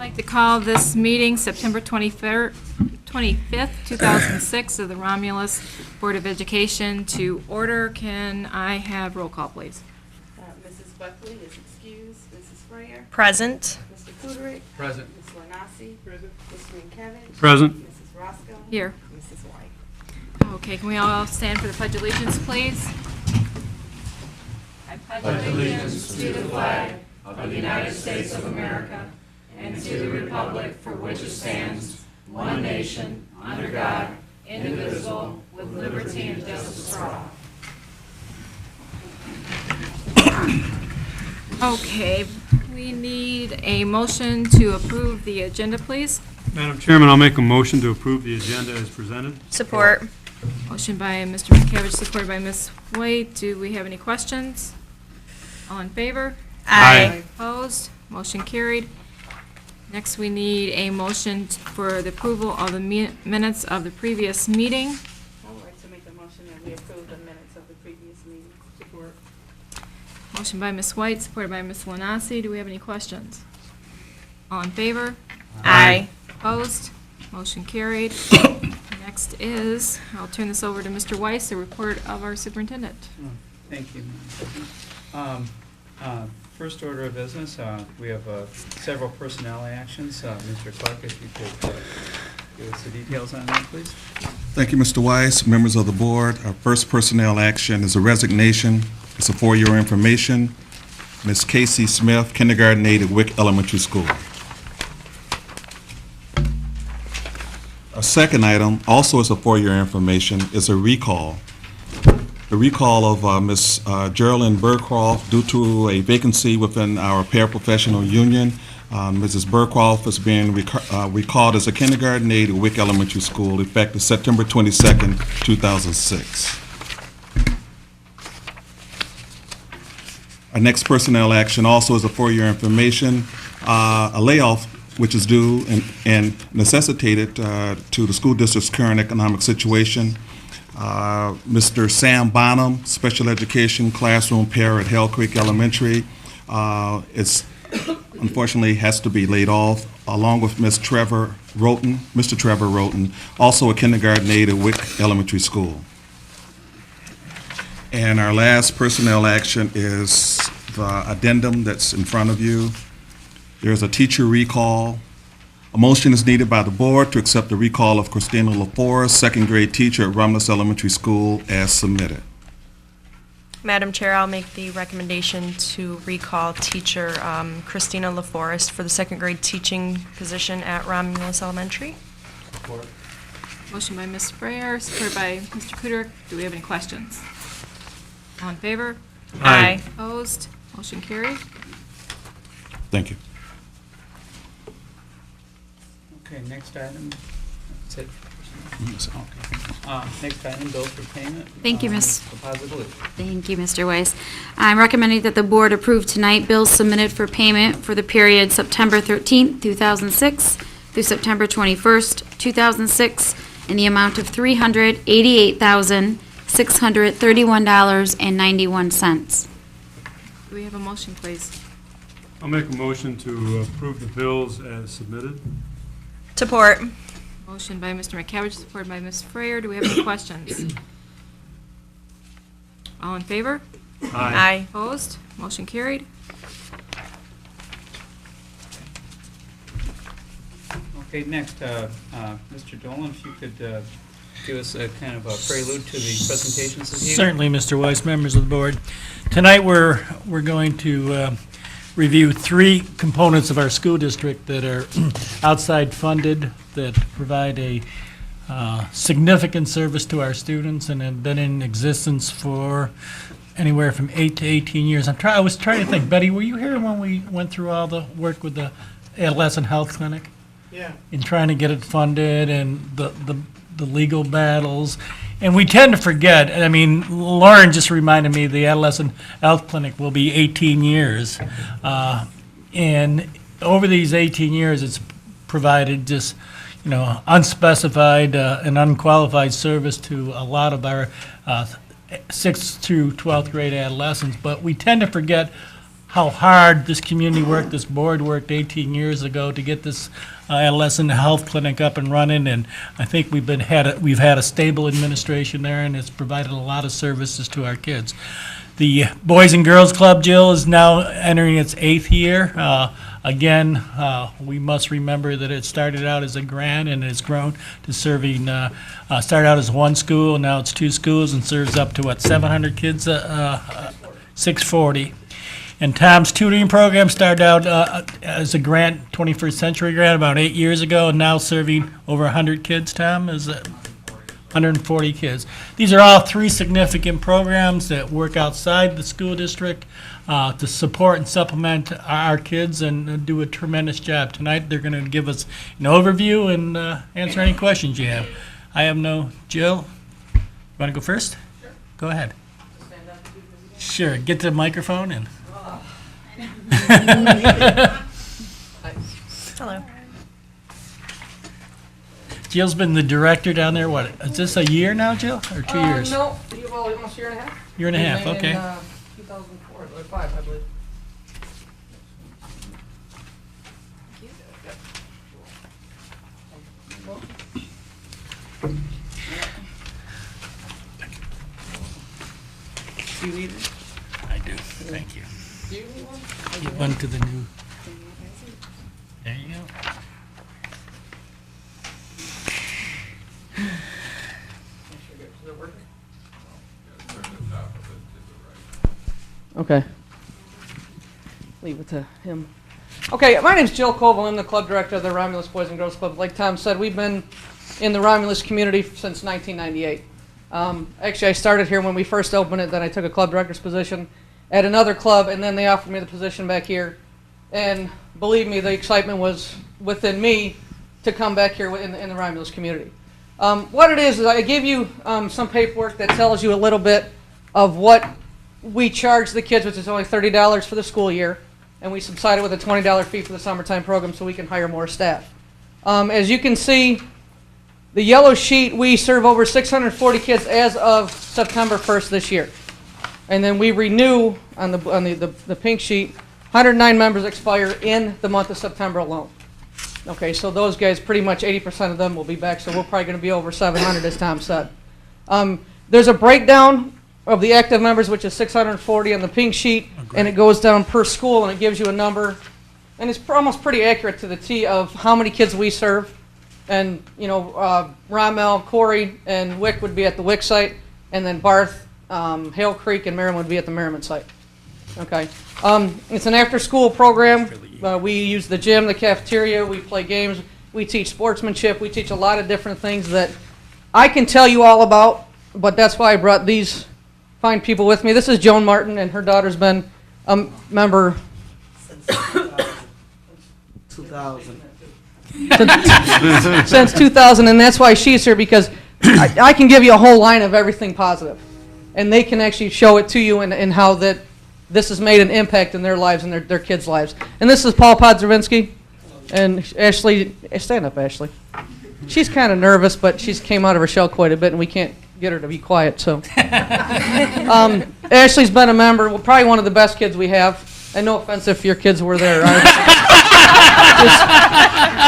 like to call this meeting September 25th, 2006 of the Romulus Board of Education to order. Can I have roll call, please? Mrs. Buckley is excused. Mrs. Frayer. Present. Mr. Kudrick. Present. Ms. Lanasi. Present. Mr. Minkevich. Present. Mrs. Roscoe. Here. Mrs. White. Okay, can we all stand for the Pledge of Allegiance, please? I pledge allegiance to the flag of the United States of America and to the republic for which it stands, one nation, under God, indivisible, with liberty and justice for all. Okay, we need a motion to approve the agenda, please. Madam Chairman, I'll make a motion to approve the agenda as presented. Support. Motion by Mr. Minkevich, supported by Ms. White. Do we have any questions? All in favor? Aye. Opposed? Motion carried. Next, we need a motion for the approval of the minutes of the previous meeting. I would like to make a motion that we approve the minutes of the previous meeting. Support. Motion by Ms. White, supported by Ms. Lanasi. Do we have any questions? All in favor? Aye. Opposed? Motion carried. Next is, I'll turn this over to Mr. Weiss, the report of our superintendent. Thank you. First order of business, we have several personnel actions. Mr. Clark, if you could give us the details on that, please. Thank you, Mr. Weiss, members of the board. Our first personnel action is a resignation. It's a 4-year information. Ms. Casey Smith, kindergarten aide at Wick Elementary School. Our second item, also is a 4-year information, is a recall. The recall of Ms. Geraldine Burcroft due to a vacancy within our paraprofessional union. Mrs. Burcroft is being recalled as a kindergarten aide at Wick Elementary School effective September 22nd, 2006. Our next personnel action also is a 4-year information, a layoff which is due and necessitated to the school district's current economic situation. Mr. Sam Bonham, special education classroom para at Hell Creek Elementary, unfortunately has to be laid off, along with Mr. Trevor Roten, also a kindergarten aide at Wick Elementary School. And our last personnel action is the addendum that's in front of you. There's a teacher recall. A motion is needed by the board to accept the recall of Christina LaForest, second grade teacher at Romulus Elementary School, as submitted. Madam Chair, I'll make the recommendation to recall teacher Christina LaForest for the second grade teaching position at Romulus Elementary. Support. Motion by Ms. Frayer, supported by Mr. Kudrick. Do we have any questions? All in favor? Aye. Opposed? Motion carried. Thank you. Okay, next item. That's it. Next item, bills for payment. Thank you, Ms. Deposit Blue. Thank you, Mr. Weiss. I'm recommending that the board approve tonight bills submitted for payment for the period September 13th, 2006 through September 21st, 2006 in the amount of $388,631.91. Do we have a motion, please? I'll make a motion to approve the bills as submitted. Support. Motion by Mr. Minkevich, supported by Ms. Frayer. Do we have any questions? All in favor? Aye. Opposed? Motion carried. Okay, next, Mr. Dolan, if you could give us a kind of a prelude to the presentations this evening. Certainly, Mr. Weiss, members of the board. Tonight, we're going to review 3 components of our school district that are outside funded, that provide a significant service to our students and have been in existence for anywhere from 8 to 18 years. I was trying to think, Betty, were you here when we went through all the work with the adolescent health clinic? Yeah. In trying to get it funded and the legal battles. And we tend to forget, I mean, Lauren just reminded me the adolescent health clinic will be 18 years. And over these 18 years, it's provided just, unspecified and unqualified service to a lot of our 6th through 12th grade adolescents. But we tend to forget how hard this community worked, this board worked 18 years ago to get this adolescent health clinic up and running, and I think we've had a stable administration there, and it's provided a lot of services to our kids. The Boys and Girls Club, Jill, is now entering its 8th year. Again, we must remember that it started out as a grant and has grown to serving, started out as one school, and now it's 2 schools and serves up to, 700 kids? 640. And Tom's tutoring program started out as a grant, 21st Century grant, about 8 years ago, and now serving over 100 kids, Tom, is it? 140 kids. These are all 3 significant programs that work outside the school district to support and supplement our kids and do a tremendous job. Tonight, they're going to give us an overview and answer any questions you have. I have no, Jill, you want to go first? Sure. Go ahead. Sure, get to the microphone and. Hello. Jill's been the director down there, what, is this a year now, Jill, or 2 years? No, well, almost a year and a half. Year and a half, okay. In 2004, or 5, I believe. Do you need it? I do, thank you. Do you need one? Get one to the new. There you go. Is it working? Okay. Leave it to him. Okay, my name's Jill Koval. I'm the club director of the Romulus Boys and Girls Club. Like Tom said, we've been in the Romulus community since 1998. Actually, I started here when we first opened it, then I took a club director's position at another club, and then they offered me the position back here. And believe me, the excitement was within me to come back here in the Romulus community. What it is I give you some paperwork that tells you a little bit of what we charge the kids, which is only $30 for the school year, and we subside it with a $20 fee for the summertime program so we can hire more staff. As you can see, the yellow sheet, we serve over 640 kids as of September 1st this year. And then we renew on the pink sheet, 109 members expire in the month of September alone. Okay, so those guys, pretty much 80% of them will be back, so we're probably going to be over 700, as Tom said. There's a breakdown of the active members, which is 640 on the pink sheet, and it goes down per school, and it gives you a number. And it's almost pretty accurate to the T of how many kids we serve. And, you know, Rommel, Corey, and Wick would be at the Wick site, and then Barth, Hale Creek, and Merriman would be at the Merriman site. Okay. It's an after-school program. We use the gym, the cafeteria, we play games, we teach sportsmanship, we teach a lot of different things that I can tell you all about, but that's why I brought these fine people with me. This is Joan Martin, and her daughter's been a member since 2000. Since 2000, and that's why she's here, because I can give you a whole line of everything positive, and they can actually show it to you and how that this has made an impact in their lives and their kids' lives. And this is Paul Podzavinsky, and Ashley, stand up, Ashley. She's kind of nervous, but she's came out of her shell quite a bit, and we can't get her to be quiet, so. Ashley's been a member, well, probably one of the best kids we have, and no offense if your kids were there.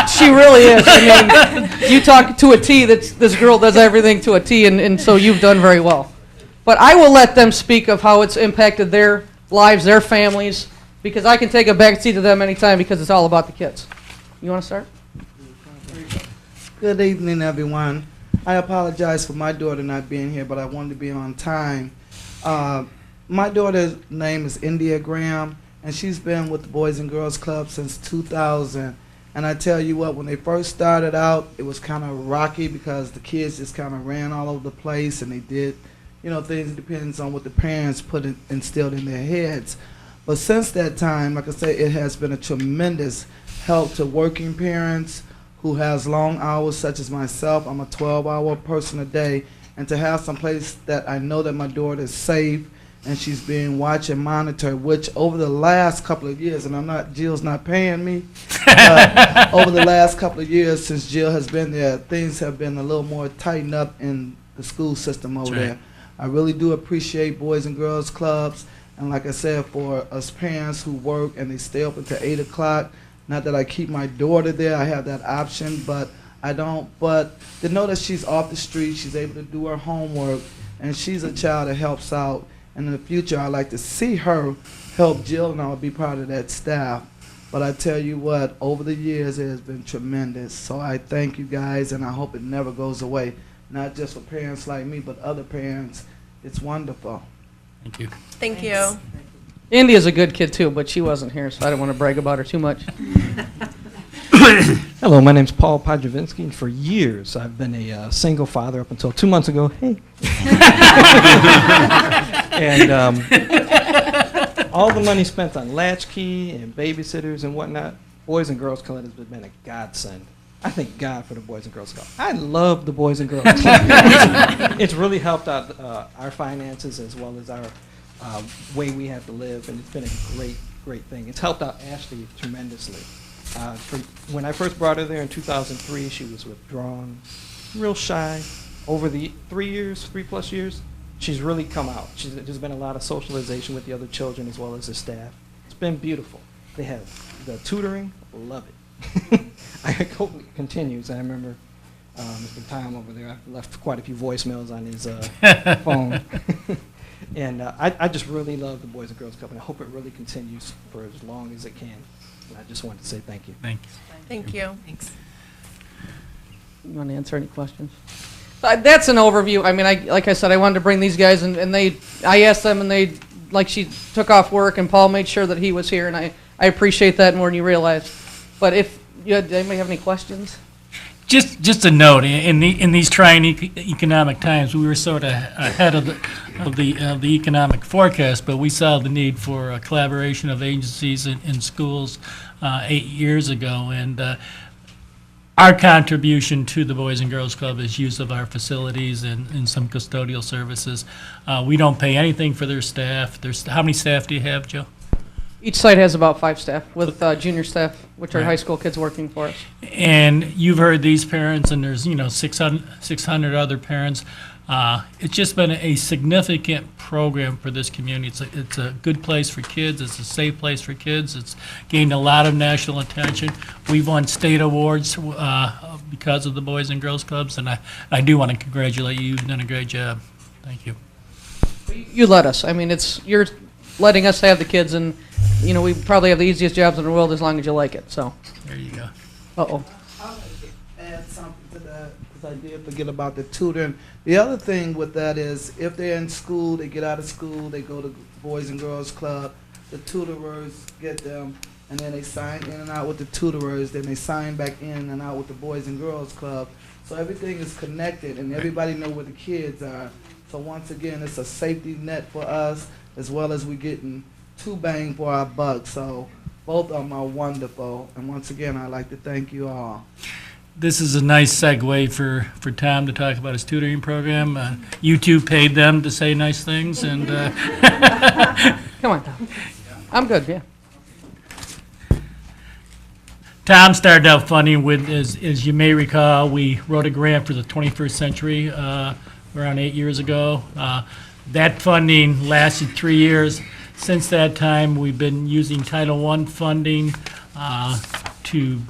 She really is. I mean, you talk to a T, this girl does everything to a T, and so you've done very well. But I will let them speak of how it's impacted their lives, their families, because I can take a back seat to them anytime because it's all about the kids. You want to start? Good evening, everyone. I apologize for my daughter not being here, but I wanted to be on time. My daughter's name is India Graham, and she's been with the Boys and Girls Club since 2000. And I tell you what, when they first started out, it was kind of rocky because the kids just kind of ran all over the place, and they did, you know, things depends on what the parents instilled in their heads. But since that time, like I say, it has been a tremendous help to working parents who has long hours, such as myself. I'm a 12-hour person a day, and to have some place that I know that my daughter is safe and she's being watched and monitored, which over the last couple of years, and Jill's not paying me, but over the last couple of years since Jill has been there, things have been a little more tightened up in the school system over there. I really do appreciate Boys and Girls Clubs, And like I said, for us parents who work and they stay up until 8 o'clock, not that I keep my daughter there, I have that option, but I don't. But to know that she's off the street, she's able to do her homework, and she's a child that helps out. And in the future, I'd like to see her help Jill, and I'll be part of that staff. But I tell you what, over the years, it has been tremendous. So I thank you guys, and I hope it never goes away. Not just for parents like me, but other parents. It's wonderful. Thank you. Thank you. India's a good kid too, but she wasn't here, so I don't want to brag about her too much. Hello, my name's Paul Podjavinsky, and for years I've been a single father up until 2 months ago. Hey. And all the money spent on latchkey and babysitters and whatnot, Boys and Girls Club has been a godsend. I thank God for the Boys and Girls Club. I love the Boys and Girls Club. It's really helped out our finances as well as our way we have to live, and it's been a great, great thing. It's helped out Ashley tremendously. When I first brought her there in 2003, she was withdrawn, real shy. Over the 3+ years, she's really come out. There's been a lot of socialization with the other children as well as the staff. It's been beautiful. They have the tutoring, love it. I hope it continues. I remember Mr. Tom over there, I left quite a few voicemails on his phone. And I just really love the Boys and Girls Club, and I hope it really continues for as long as it can. And I just wanted to say thank you. Thank you. Thank you. Thanks. You want to answer any questions? That's an overview. I mean, like I said, I wanted to bring these guys, and I asked them, and they, like, she took off work, and Paul made sure that he was here, and I appreciate that more than you realize. But if anybody have any questions? Just a note, in these trying economic times, we were sort of ahead of the economic forecast, but we saw the need for a collaboration of agencies in schools 8 years ago, and our contribution to the Boys and Girls Club is use of our facilities and some custodial services. We don't pay anything for their staff. How many staff do you have, Joe? Each site has about 5 staff, with junior staff, which are Right. high school kids working for us. And you've heard these parents, and there's 600 other parents. It's just been a significant program for this community. It's a good place for kids. It's a safe place for kids. It's gained a lot of national attention. We've won state awards because of the Boys and Girls Clubs, and I do want to congratulate you. You've done a great job. Thank you. You let us. I mean, you're letting us have the kids, and we probably have the easiest jobs in the world as long as you like it. So. There you go. Uh-oh. I'll add something to that, because I did forget about the tutoring. The other thing with that is, if they're in school, they get out of school, they go to Boys and Girls Club, the tutorers get them, and then they sign in and out with the tutorers, then they sign back in and out with the Boys and Girls Club. So everything is connected, and everybody know where the kids are. So once again, it's a safety net for us, as well as we getting 2 bang for our buck. So both of them are wonderful. And once again, I'd like to thank you all. This is a nice segue for Tom to talk about his tutoring program. You two paid them to say nice things, and Come on, Tom. I'm good, yeah. Tom started out funding with, as you may recall, we wrote a grant for the 21st century around 8 years ago. That funding lasted 3 years. Since that time, we've been using Title I funding to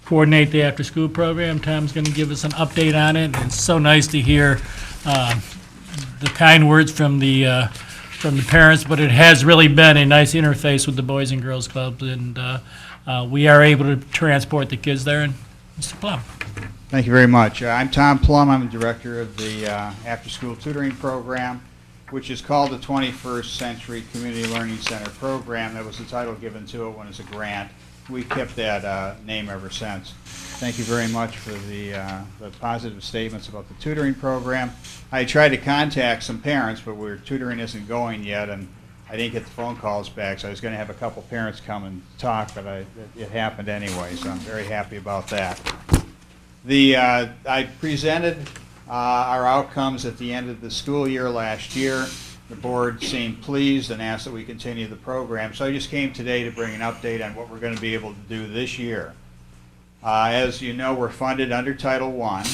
coordinate the after-school program. Tom's going to give us an update on it, and it's so nice to hear the kind words from the parents, but it has really been a nice interface with the Boys and Girls Clubs, and we are able to transport the kids there. And Mr. Plum. Thank you very much. I'm Tom Plum. I'm the director of the after-school tutoring program, which is called the 21st Century Community Learning Center Program. That was the title given to it when it's a grant. We kept that name ever since. Thank you very much for the positive statements about the tutoring program. I tried to contact some parents, but tutoring isn't going yet, and I didn't get the phone calls back, so I was going to have a couple parents come and talk, but it happened anyway, so I'm very happy about that. I presented our outcomes at the end of the school year last year. The board seemed pleased and asked that we continue the program. So I just came today to bring an update on what we're going to be able to do this year. As you know, we're funded under Title I,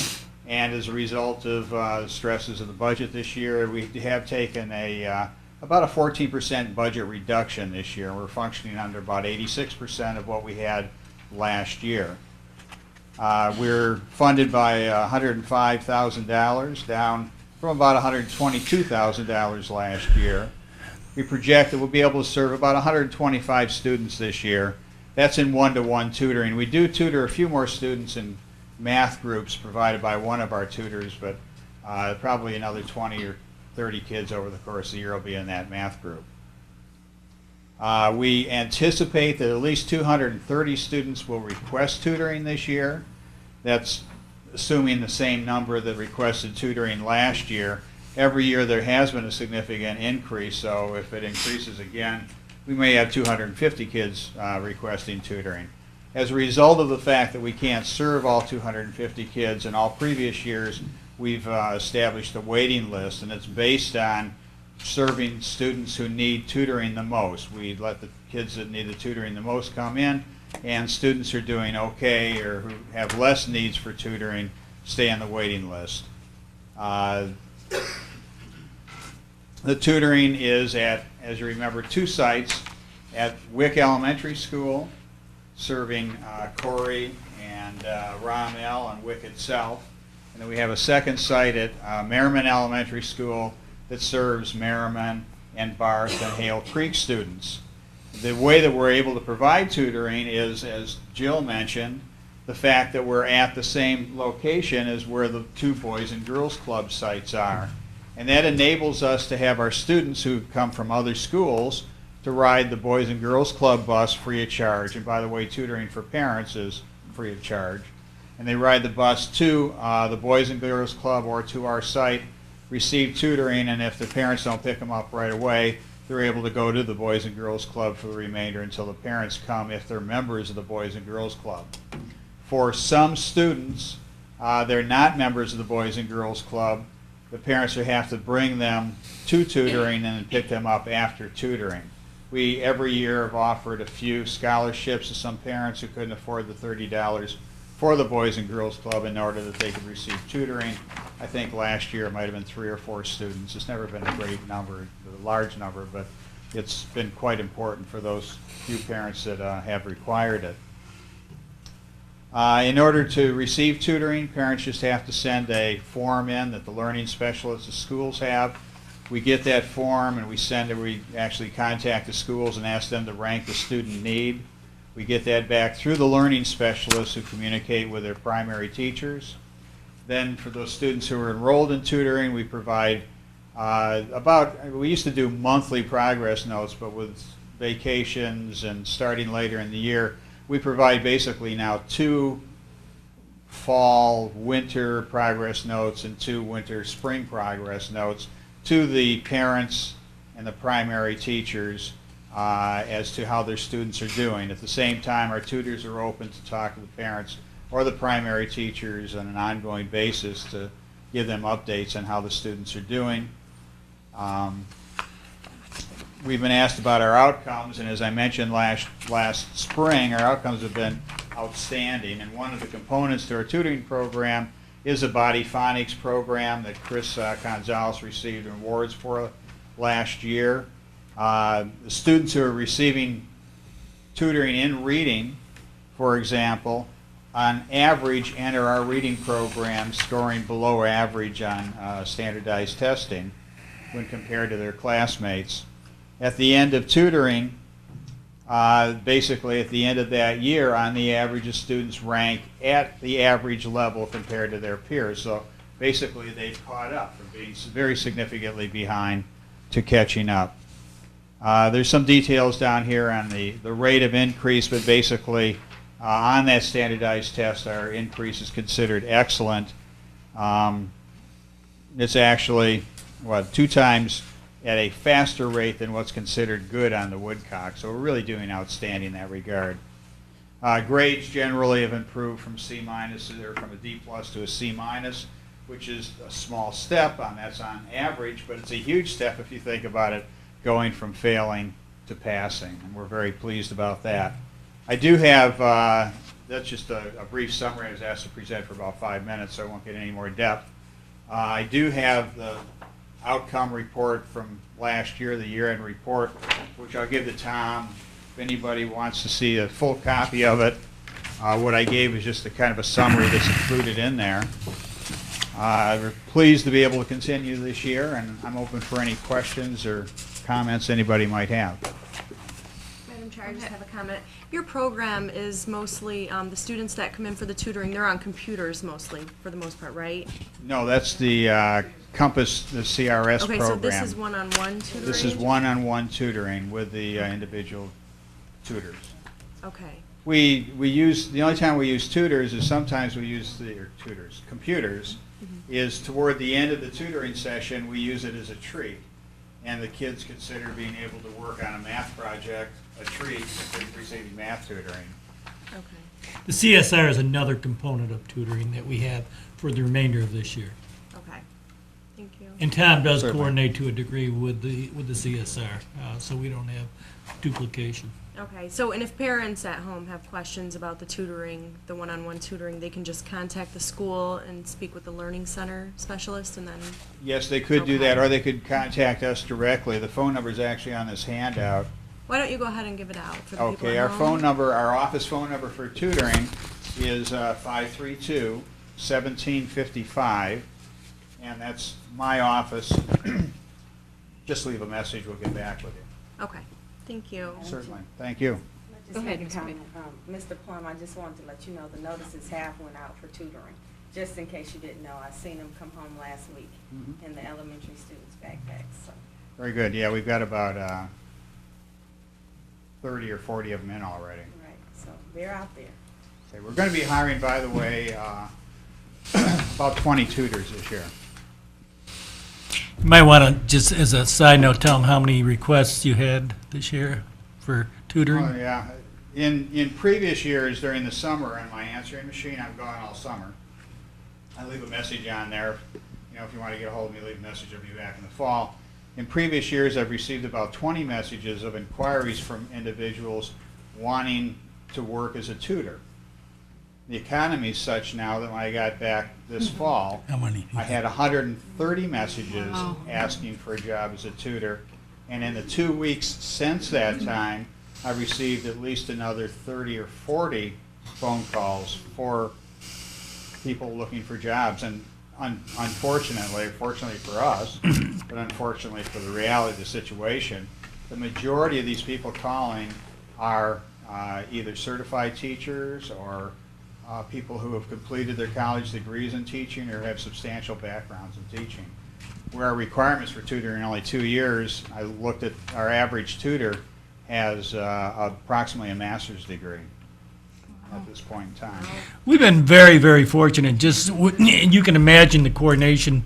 and as a result of stresses of the budget this year, we have taken a about a 14% budget reduction this year. We're functioning under about 86% of what we had last year. We're funded by $105,000, down from about $122,000 last year. We project that we'll be able to serve about 125 students this year. That's in one-to-one tutoring. We do tutor a few more students in math groups provided by one of our tutors, but probably another 20 or 30 kids over the course of the year will be in that math group. We anticipate that at least 230 students will request tutoring this year. That's assuming the same number that requested tutoring last year. Every year there has been a significant increase, so if it increases again, we may have 250 kids requesting tutoring. As a result of the fact that we can't serve all 250 kids, in all previous years we've established a waiting list, and it's based on serving students who need tutoring the most. We let the kids that need the tutoring the most come in, and students who are doing okay or who have less needs for tutoring stay on the waiting list. The tutoring is at, as you remember, 2 sites at Wick Elementary School, serving Corey and Rommel and Wick itself. And then we have a second site at Merriman Elementary School that serves Merriman and Barth and Hale Creek students. The way that we're able to provide tutoring is, as Jill mentioned, the fact that we're at the same location as where the 2 Boys and Girls Club sites are. And that enables us to have our students who come from other schools to ride the Boys and Girls Club bus free of charge. And by the way, tutoring for parents is free of charge. And they ride the bus to the Boys and Girls Club or to our site, receive tutoring, and if the parents don't pick them up right away, they're able to go to the Boys and Girls Club for the remainder until the parents come if they're members of the Boys and Girls Club. For some students, they're not members of the Boys and Girls Club. The parents will have to bring them to tutoring and then pick them up after tutoring. We every year have offered a few scholarships to some parents who couldn't afford the $30 for the Boys and Girls Club in order that they could receive tutoring. I think last year it might have been 3 or 4 students. It's never been a great number, a large number, but it's been quite important for those few parents that have required it. In order to receive tutoring, parents just have to send a form in that the learning specialists at schools have. We get that form and we actually contact the schools and ask them to rank the student need. We get that back through the learning specialists who communicate with their primary teachers. Then for those students who are enrolled in tutoring, we provide we used to do monthly progress notes, but with vacations and starting later in the year, we provide basically now 2 fall, winter progress notes and 2 winter, spring progress notes to the parents and the primary teachers as to how their students are doing. At the same time, our tutors are open to talk to the parents or the primary teachers on an ongoing basis to give them updates on how the students are doing. We've been asked about our outcomes, and as I mentioned last spring, our outcomes have been outstanding. And one of the components to our tutoring program is a body phonics program that Chris Gonzalez received awards for last year. The students who are receiving tutoring in reading, for example, on average enter our reading program scoring below average on standardized testing when compared to their classmates. At the end of tutoring, basically at the end of that year, on the average, the students rank at the average level compared to their peers. So basically they've caught up from being very significantly behind to catching up. There's some details down here on the rate of increase, but basically on that standardized test, our increase is considered excellent. It's actually, 2 times at a faster rate than what's considered good on the Woodcock. So we're really doing outstanding in that regard. Grades generally have improved from C- or from a D+ to a C-, which is a small step, that's on average, but it's a huge step if you think about it, going from failing to passing, and we're very pleased about that. I do have, that's just a brief summary. I was asked to present for about 5 minutes, so I won't get any more depth. I do have outcome report from last year, the year-end report, which I'll give to Tom. If anybody wants to see a full copy of it, what I gave is just a kind of a summary that's included in there. We're pleased to be able to continue this year, and I'm open for any questions or comments anybody might have. Madam Chair, I just have a comment. Your program is mostly, the students that come in for the tutoring, they're on computers mostly, for the most part, right? No, that's the Compass, the CRS Okay, program. so this is one-on-one tutoring? This is one-on-one tutoring with the individual tutors. Okay, We use, the only time we use tutors is sometimes we use computers, is toward the end of the tutoring session, we use it as a treat. And the kids consider being able to work on a math project a treat if they're receiving math tutoring. okay, The CSR is another component of tutoring that we have for the remainder of this year. okay. Thank you. And Tom does Certainly. coordinate to a degree with the CSR, so we don't have duplication. Okay, so, and if parents at home have questions about the tutoring, the one-on-one tutoring, they can just contact the school and speak with the Learning Center specialist and then, Yes, they could do that, Okay. or they could contact us directly. The phone number is actually on this handout. why don't you go ahead and give it out for the people Okay, at our home? phone number, our office phone number for tutoring is 532-1755, and that's my office. Just leave a message, we'll get back with you. Okay, thank you. Certainly, thank you. Just make a comment. Mr. Plum, I just wanted to let you know the notices have went out for tutoring, just in case you didn't know. I seen them come home last week in the elementary students' backpacks, so. Very good, yeah, we've got about 30 or 40 of them in already. Right, so they're out there. Okay, we're going to be hiring, by the way, about 20 tutors this year. You might want to, just as a side note, tell them how many requests you had this year for tutoring. Oh, yeah. In previous years, during the summer, on my answering machine, I'm gone all summer. I leave a message on there. You know, if you want to get a hold of me, leave a message. I'll be back in the fall. In previous years, I've received about 20 messages of inquiries from individuals wanting to work as a tutor. The economy is such now that when I got back this fall, How many? I had 130 messages asking for a job as a tutor. And in the 2 weeks since that time, I received at least another 30 or 40 phone calls for people looking for jobs. And unfortunately, fortunately for us, but unfortunately for the reality of the situation, the majority of these people calling are either certified teachers or people who have completed their college degrees in teaching or have substantial backgrounds in teaching. Where our requirements for tutoring are only 2 years, I looked at our average tutor has approximately a master's degree at this point in time. We've been very, very fortunate. Just, you can imagine the coordination,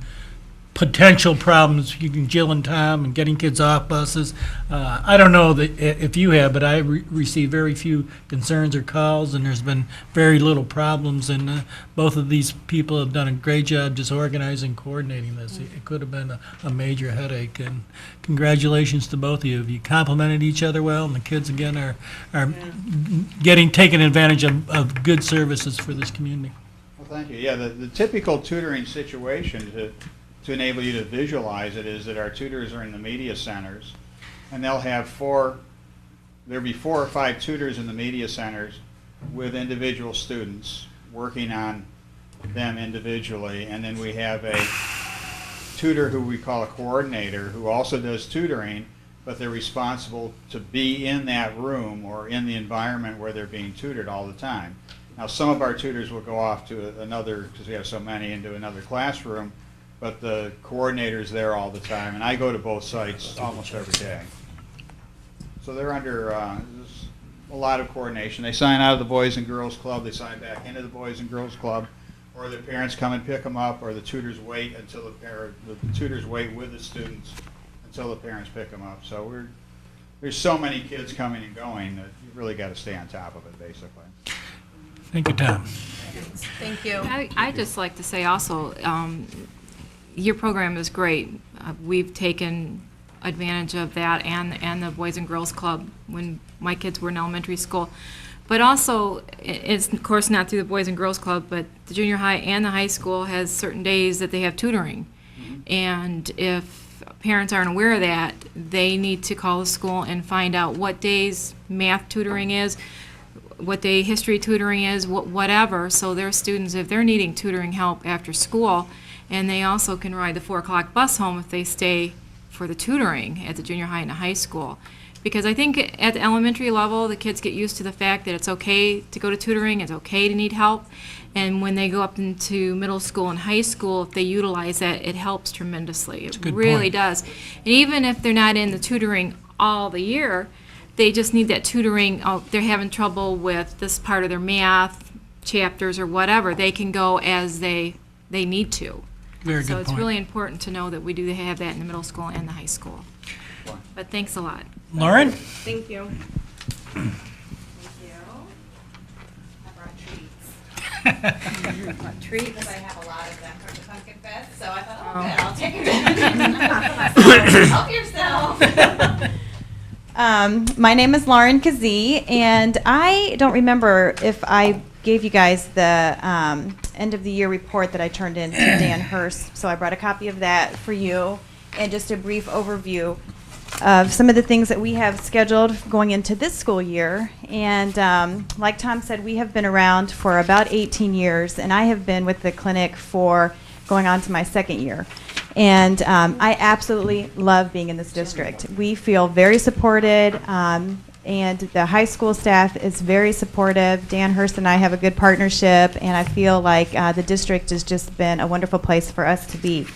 potential problems, you can Jill and Tom and getting kids off buses. I don't know that if you have, but I receive very few concerns or calls, and there's been very little problems. And both of these people have done a great job just organizing, coordinating this. It could have been a major headache. And congratulations to both of you. You complemented each other well, and the kids again are taking advantage of good services for this community. Well, thank you. Yeah, the typical tutoring situation to enable you to visualize it is that our tutors are in the media centers, and there'll be 4 or 5 tutors in the media centers with individual students working on them individually, and then we have a tutor who we call a coordinator who also does tutoring, but they're responsible to be in that room or in the environment where they're being tutored all the time. Now, some of our tutors will go off to another, because we have so many, into another classroom, but the coordinator's there all the time, and I go to both sites almost every day. So they're under a lot of coordination. They sign out of the Boys and Girls Club, they sign back into the Boys and Girls Club, or their parents come and pick them up, or the tutors wait until the tutors wait with the students until the parents pick them up. So there's so many kids coming and going that you really got to stay on top of it, basically. Thank you, Tom. Thank you. I just like to say also, your program is great. We've taken advantage of that and the Boys and Girls Club when my kids were in elementary school. But also, it's of course not through the Boys and Girls Club, but the junior high and the high school has certain days that they have tutoring. And if parents aren't aware of that, they need to call the school and find out what days math tutoring is, what day history tutoring is, whatever, so their students, if they're needing tutoring help after school, and they also can ride the 4 o'clock bus home if they stay for the tutoring at the junior high and the high school. Because I think at the elementary level, the kids get used to the fact that it's okay to go to tutoring, it's okay to need help, and when they go up into middle school and high school, if they utilize that, it helps tremendously. It really does. And even if they're not in the tutoring all the year, they just need that tutoring. Oh, they're having trouble with this part of their math chapters or whatever. They can go as they need to. Very So good it's point. really important to know that we do have that in the middle school and the high school. But thanks a lot. Lauren? Thank you. Thank you. I brought treats. Brought treats, because I have a lot of them from the Pumpkin Fest, so I thought, oh, good, I'll take them. Help yourself. My name is Lauren Kazee, and I don't remember if I gave you guys the end of the year report that I turned in to Dan Hurst, so I brought a copy of that for you, and just a brief overview of some of the things that we have scheduled going into this school year. And like Tom said, we have been around for about 18 years, and I have been with the clinic for going on to my 2nd year. And I absolutely love being in this district. We feel very supported, and the high school staff is very supportive. Dan Hurst and I have a good partnership, and I feel like the district has just been a wonderful place for us to be.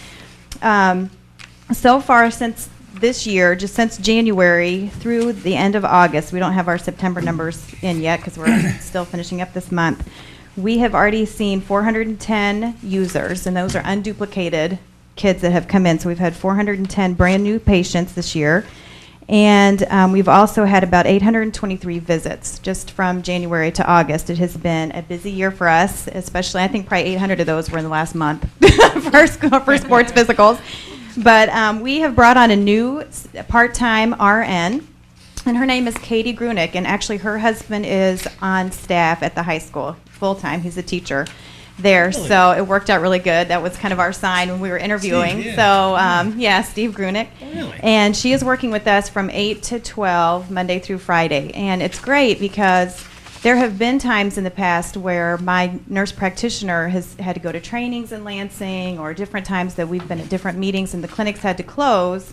So far since this year, just since January through the end of August, we don't have our September numbers in yet because we're still finishing up this month, we have already seen 410 users, and those are unduplicated kids that have come in. So we've had 410 brand new patients this year. And we've also had about 823 visits just from January to August. It has been a busy year for us, especially I think probably 800 of those were in the last month for sports physicals. But we have brought on a new part-time RN, and her name is Katie Grunick, and actually her husband is on staff at the high school full-time. He's a teacher there, really? So it worked out really good. That was kind of our sign when we were interviewing. Steve, yeah. So yeah, Steve Grunick. Oh, really? And she is working with us from 8 to 12, Monday through Friday. And it's great because there have been times in the past where my nurse practitioner has had to go to trainings in Lansing, or different times that we've been at different meetings and the clinics had to close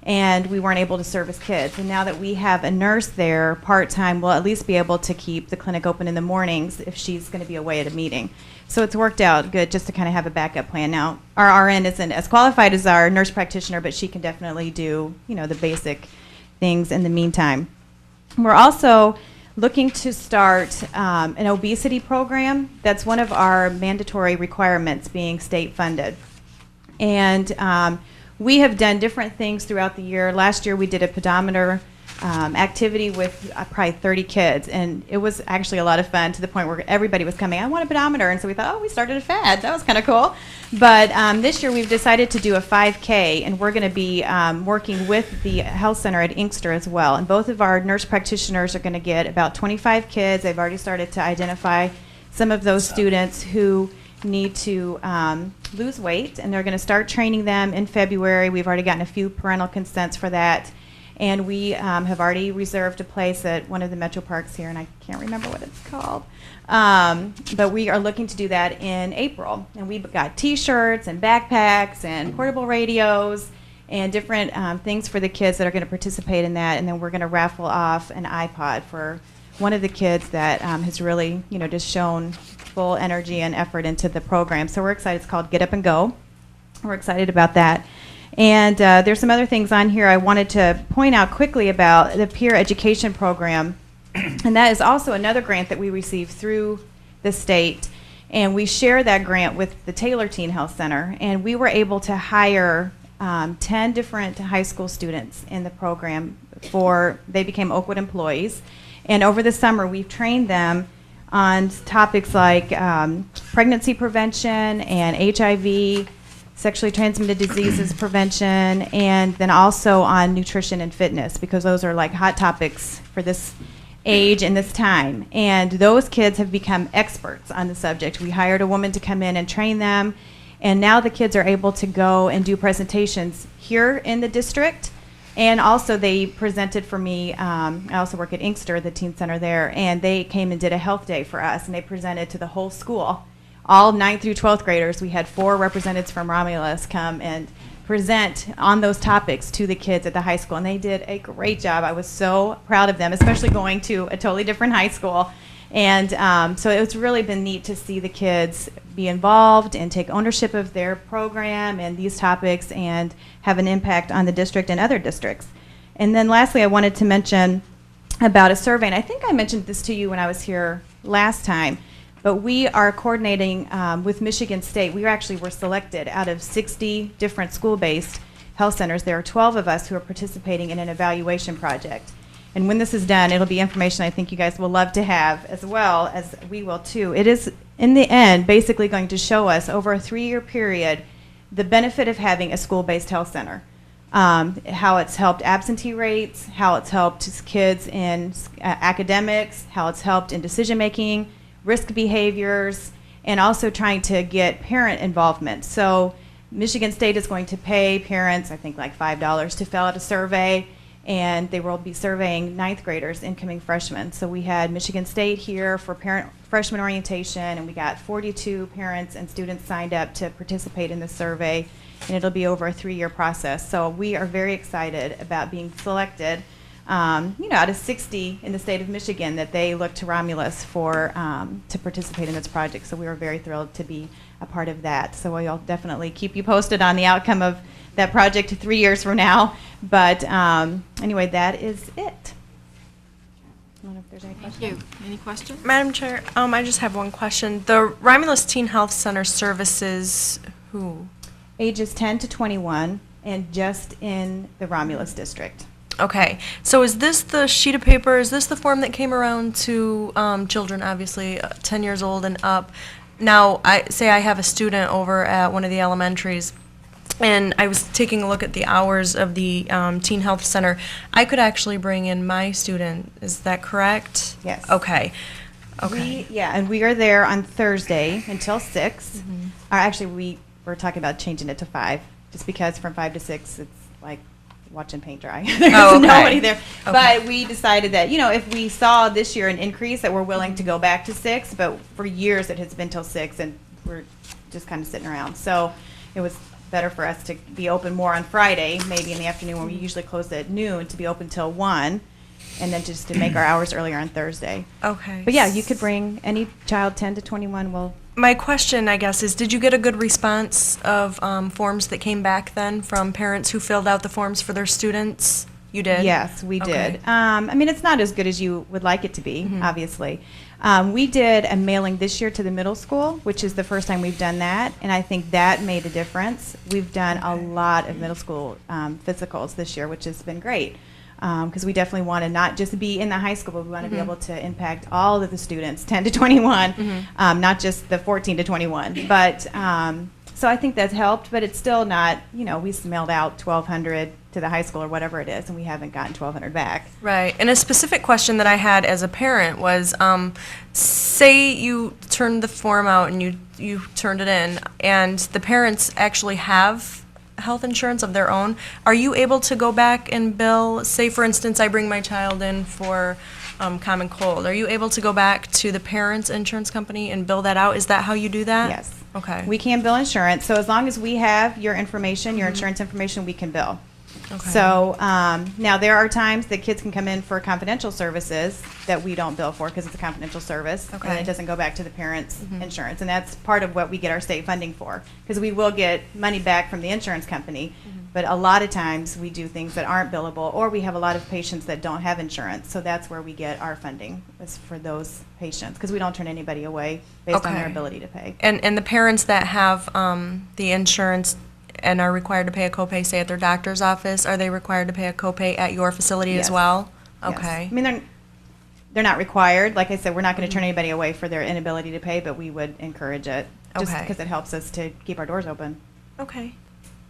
and we weren't able to service kids. And now that we have a nurse there part-time, we'll at least be able to keep the clinic open in the mornings if she's going to be away at a meeting. So it's worked out good just to kind of have a backup plan. Now, our RN isn't as qualified as our nurse practitioner, but she can definitely do, you know, the basic things in the meantime. We're also looking to start an obesity program. That's one of our mandatory requirements, being state funded. And we have done different things throughout the year. Last year we did a pedometer activity with probably 30 kids, and it was actually a lot of fun, to the point where everybody was coming, I want a pedometer, and so we thought, oh, we started a fad. That was kind of cool. But this year we've decided to do a 5K, and we're going to be working with the health center at Inkster as well. And both of our nurse practitioners are going to get about 25 kids. They've already started to identify some of those students who need to lose weight, and they're going to start training them in February. We've already gotten a few parental consents for that. And we have already reserved a place at one of the metro parks here, and I can't remember what it's called. But we are looking to do that in April. And we've got T-shirts and backpacks and portable radios and different things for the kids that are going to participate in that. And then we're going to raffle off an iPod for one of the kids that has really, you know, just shown full energy and effort into the program. So we're excited. It's called Get Up and Go. We're excited about that. And there's some other things on here I wanted to point out quickly about the peer education program. And that is also another grant that we received through the state. And we share that grant with the Taylor Teen Health Center. And we were able to hire 10 different high school students in the program. They became Oakwood employees. And over the summer, we've trained them on topics like pregnancy prevention and HIV, sexually transmitted diseases prevention, and then also on nutrition and fitness, because those are like hot topics for this age and this time. And those kids have become experts on the subject. We hired a woman to come in and train them, And now the kids are able to go and do presentations here in the district. And also they presented for me, I also work at Inkster, the teen center there, and they came and did a health day for us, and they presented to the whole school. All 9th through 12th graders, we had 4 representatives from Romulus come and present on those topics to the kids at the high school, and they did a great job. I was so proud of them, especially going to a totally different high school. And so it's really been neat to see the kids be involved and take ownership of their program and these topics and have an impact on the district and other districts. And then lastly, I wanted to mention about a survey, and I think I mentioned this to you when I was here last time, but we are coordinating with Michigan State. We actually were selected out of 60 different school-based health centers. There are 12 of us who are participating in an evaluation project. And when this is done, it'll be information I think you guys will love to have, as well as we will too. It is, in the end, basically going to show us over a 3-year period the benefit of having a school-based health center. How it's helped absentee rates, how it's helped kids in academics, how it's helped in decision-making, risk behaviors, and also trying to get parent involvement. So Michigan State is going to pay parents, I think like $5 to fill out a survey, and they will be surveying 9th graders, incoming freshmen. So we had Michigan State here for parent freshman orientation, and we got 42 parents and students signed up to participate in the survey, and it'll be over a 3-year process. So we are very excited about being selected, out of 60 in the state of Michigan, that they look to Romulus for to participate in this project. So we were very thrilled to be a part of that. So we'll definitely keep you posted on the outcome of that project 3 years from now. But anyway, that is it. I don't know if there's any questions. Thank you. Any questions? Madam Chair, I just have one question. The Romulus Teen Health Center services who? Ages 10 to 21, and just in the Romulus district. Okay, so is this the sheet of paper, is this the form that came around to children, obviously, 10 years old and up? Now, I have a student over at one of the elementaries, and I was taking a look at the hours of the Teen Health Center. I could actually bring in my student, is that correct? Yes. Okay. Okay. And we are there on Thursday until 6. Or actually, we're talking about changing it to 5, just because from 5 to 6, it's like watching paint dry. There's nobody there. Okay. But we decided that, if we saw this year an increase, that we're willing to go back to 6, but for years it has been till 6, and we're just kind of sitting around. So it was better for us to be open more on Friday, maybe in the afternoon when we usually close at noon, to be open till 1, and then just to make our hours earlier on Thursday. Okay. But yeah, you could bring any child 10 to 21. My question, I guess, is did you get a good response of forms that came back then from parents who filled out the forms for their students? You did? Yes, we Okay. did. It's not as good as you would like it to be, obviously. We did a mailing this year to the middle school, which is the first time we've done that, and I think that made a difference. We've done a lot of middle school physicals this year, which has been great, because we definitely want to not just be in the high school, but we want to be able to impact all of the students, 10 to 21, not just the 14 to 21. But so I think that's helped, but it's still not, we mailed out 1,200 to the high school or whatever it is, and we haven't gotten 1,200 back. Right. And a specific question that I had as a parent was, say you turned the form out and you turned it in, and the parents actually have health insurance of their own. Are you able to go back and bill, say for instance I bring my child in for common cold, are you able to go back to the parents' insurance company and bill that out? Is that how you do that? Yes. Okay. We can bill insurance, so as long as we have your information, your insurance information, we can bill. Okay. So now there are times that kids can come in for confidential services that we don't bill for because it's a confidential service, and Okay. it doesn't go back to the parents' insurance, and that's part of what we get our state funding for, because we will get money back from the insurance company, but a lot of times we do things that aren't billable, or we have a lot of patients that don't have insurance, so that's where we get our funding, is for those patients, because we don't turn anybody away based on their Okay. ability to pay. And the parents that have the insurance and are required to pay a copay, say at their doctor's office, are they required to pay a copay at your facility Yes. as well? Yes. Okay. I mean, they're not required. Like I said, we're not going to turn anybody away for their inability to pay, but we would encourage it just Okay. because it helps us to keep our doors open. Okay.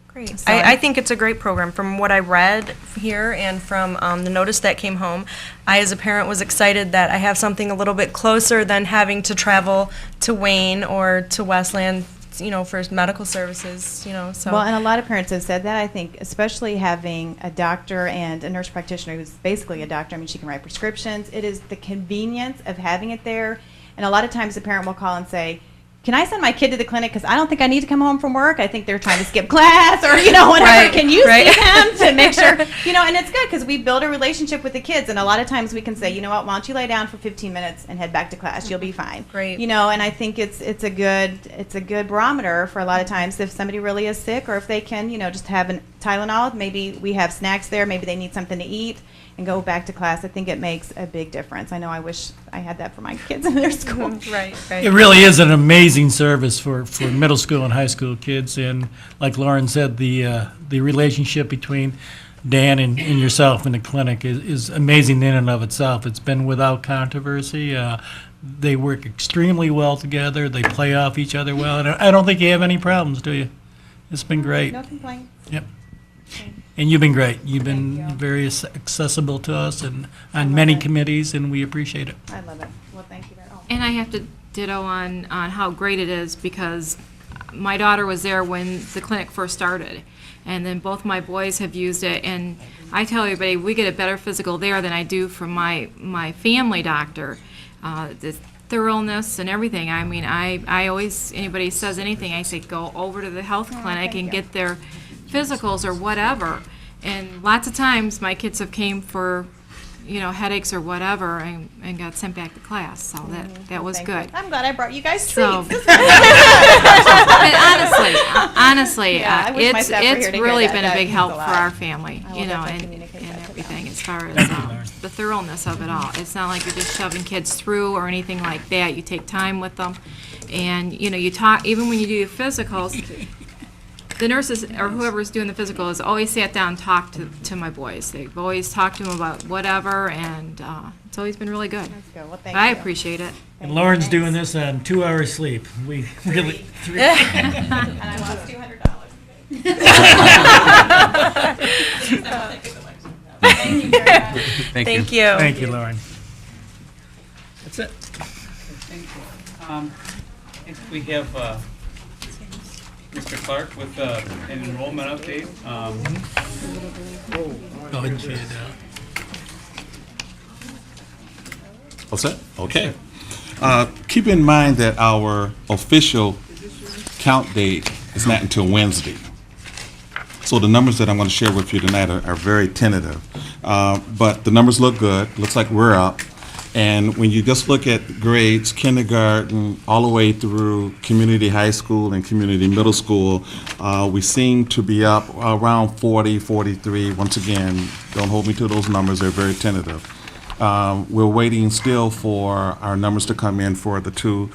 Great. So I think it's a great program. From what I read here and from the notice that came home, I as a parent was excited that I have something a little bit closer than having to travel to Wayne or to Westland for medical services, so. Well, and a lot of parents have said that. I think especially having a doctor and a nurse practitioner who's basically a doctor. I mean, she can write prescriptions. It is the convenience of having it there. And a lot of times the parent will call and say, can I send my kid to the clinic because I don't think I need to come home from work? I think they're trying to skip class or, whatever. Right, Can you right. see them to make sure, and it's good because we build a relationship with the kids. And a lot of times we can say, you know what, why don't you lay down for 15 minutes and head back to class? You'll be fine. Great. And I think it's a good barometer for a lot of times if somebody really is sick or if they can, just have a Tylenol. Maybe we have snacks there. Maybe they need something to eat and go back to class. I think it makes a big difference. I know I wish I had that for my kids in their school. Right. It really is an amazing service for middle school and high school kids, and like Lauren said, the relationship between Dan and yourself in the clinic is amazing in and of itself. It's been without controversy. They work extremely well together. They play off each other well, and I don't think you have any problems, do you? It's been great. No complaints. Yep. And you've been great. You've been very accessible to us and on many committees, and we appreciate it. I love it. Well, thank you very much. And I have to ditto on how great it is because my daughter was there when the clinic first started. And then both my boys have used it. And I tell everybody, we get a better physical there than I do from my family doctor. The thoroughness and everything. I mean, I always, anybody says anything, I say go over to the health clinic and get their physicals or whatever. And lots of times my kids have came for headaches or whatever and got sent back to class, so that was good. I'm glad I brought you guys So, treats. but honestly, Yeah, I wish my staff were here to it's hear really that. been a That big means help a for lot. our family, I will definitely and communicate that to everything them. as far as the thoroughness of it all. It's not like you're just shoving kids through or anything like that. You take time with them, and you talk. Even when you do your physicals, the nurses or whoever's doing the physical has always sat down and talked to my boys. They've always talked to them about whatever, and it's always been really good. That's good. Well, thank I you. appreciate it. And Lauren's doing this on 2 hours sleep. We really, And I lost $200. Thank you very much. Thank you. thank you, Lauren. That's it. Thank you. Next we have Mr. Clark with an enrollment update. Go ahead and share it out. All set? Okay. Keep in mind that our official count date is not until Wednesday. So the numbers that I'm going to share with you tonight are very tentative. But the numbers look good. Looks like we're up. And when you just look at grades, kindergarten, all the way through community high school and community middle school, we seem to be up around 40, 43. Once again, don't hold me to those numbers. They're very tentative. We're waiting still for our numbers to come in for the two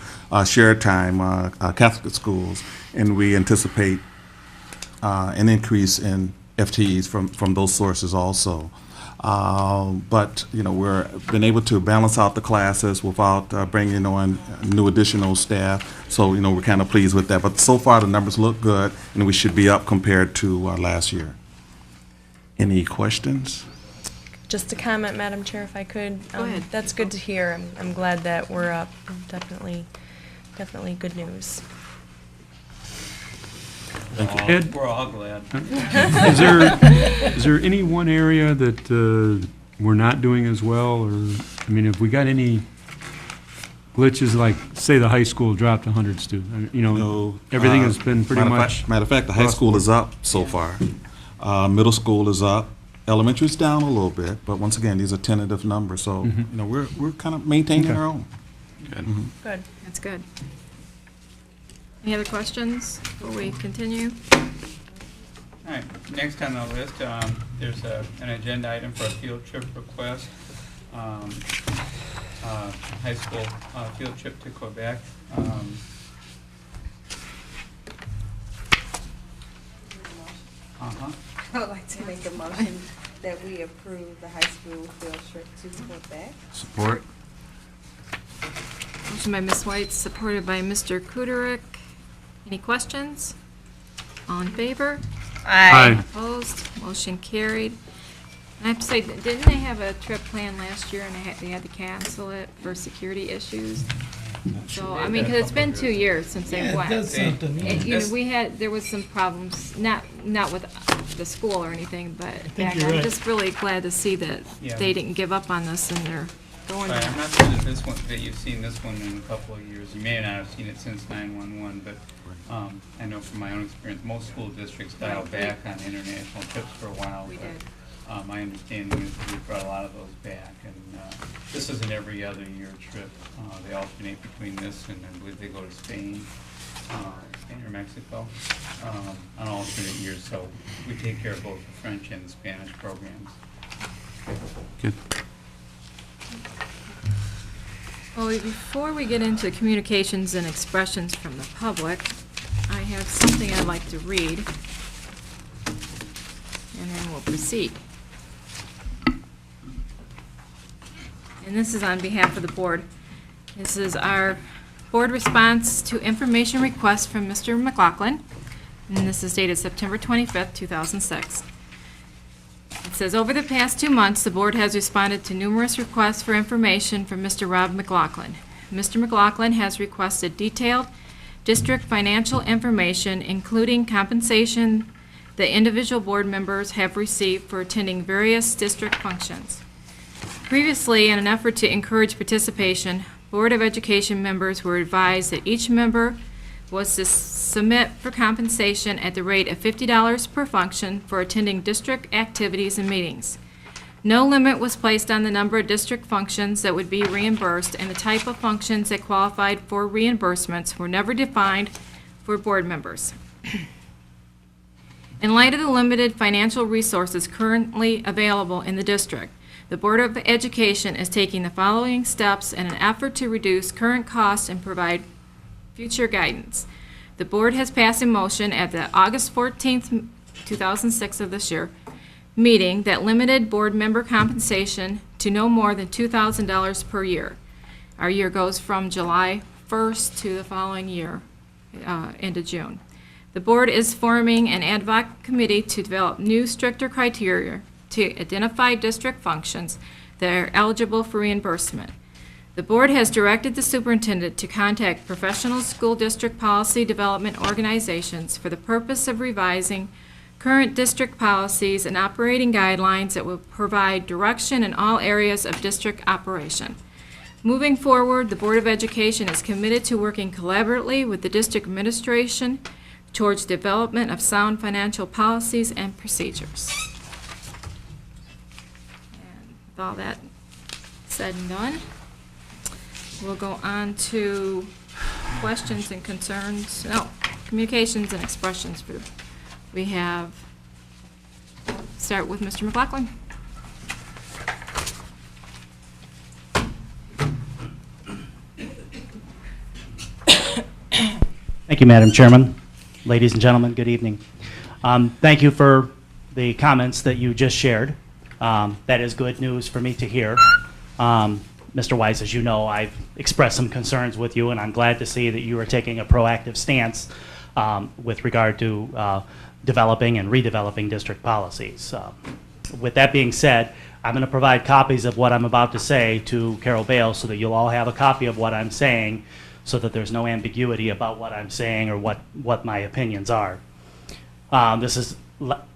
shared time Catholic schools, and we anticipate an increase in FTEs from those sources also. But we've been able to balance out the classes without bringing on new additional staff. So we're kind of pleased with that. But so far the numbers look good, and we should be up compared to last year. Any questions? Just a comment, Madam Chair, if I could. Go ahead. That's good to hear. I'm glad that we're up. Definitely good news. Thank you. Ed? We're all glad. Is there any one area that we're not doing as well, or, have we got any glitches, like, say, the high school dropped 100 students? No. Everything has been pretty Matter of fact, the high school is up so far. Middle school is up. Elementary's down a little bit, but once again, these are tentative numbers, so we're kind of maintaining Okay. our own. Good. Good. That's good. Any other questions before we continue? All right, next on the list, there's an agenda item for a field trip request. High school field trip to Quebec. I would like to make a motion that we approve the high school field trip to Quebec. Support. Motion by Ms. White, supported by Mr. Kuderick. Any questions? All in favor? Aye. Opposed? Motion carried. I have to say, didn't they have a trip planned last year and they had to cancel it for security issues? So, I mean, because it's been 2 years since they went. It does something. And, you know, there was some problems, not with the school or anything, but you're I'm right. just really glad to see that Yeah. they didn't give up on this and they're going. Right, I'm not sure that this one, that you've seen this one in a couple of years. You may not have seen it since 911, but I know from my own experience, most school districts dialed back on international trips for a while. We but, did. My understanding is that we brought a lot of those back, and this is an every other year trip. They alternate between this and I believe they go to Spain, Spain or Mexico, on alternate years. So we take care of both the French and the Spanish programs. Good. Well, before we get into communications and expressions from the public, I have something I'd like to read, and then we'll proceed. And this is on behalf of the board. This is our board response to information request from Mr. McLaughlin, and this is dated September 25th, 2006. It says, over the past 2 months, the board has responded to numerous requests for information from Mr. Rob McLaughlin. Mr. McLaughlin has requested detailed district financial information, including compensation the individual board members have received for attending various district functions. Previously, in an effort to encourage participation, Board of Education members were advised that each member was to submit for compensation at the rate of $50 per function for attending district activities and meetings. No limit was placed on the number of district functions that would be reimbursed, and the type of functions that qualified for reimbursements were never defined for board members. In light of the limited financial resources currently available in the district, the Board of Education is taking the following steps in an effort to reduce current costs and provide future guidance. The board has passed a motion at the August 14th, 2006 of this year meeting that limited board member compensation to no more than $2,000 per year. Our year goes from July 1st to the following year, into June. The board is forming an ad hoc committee to develop new stricter criteria to identify district functions that are eligible for reimbursement. The board has directed the superintendent to contact professional school district policy development organizations for the purpose of revising current district policies and operating guidelines that will provide direction in all areas of district operation. Moving forward, the Board of Education is committed to working collaboratively with the district administration towards development of sound financial policies and procedures. And with all that said and done, we'll go on to questions and concerns, no, communications and expressions. We have, start with Mr. McLaughlin. Thank you, Madam Chairman. Ladies and gentlemen, good evening. Thank you for the comments that you just shared. That is good news for me to hear. Mr. Weiss, as you know, I've expressed some concerns with you, and I'm glad to see that you are taking a proactive stance with regard to developing and redeveloping district policies. With that being said, I'm going to provide copies of what I'm about to say to Carol Bale so that you'll all have a copy of what I'm saying so that there's no ambiguity about what I'm saying or what my opinions are. This is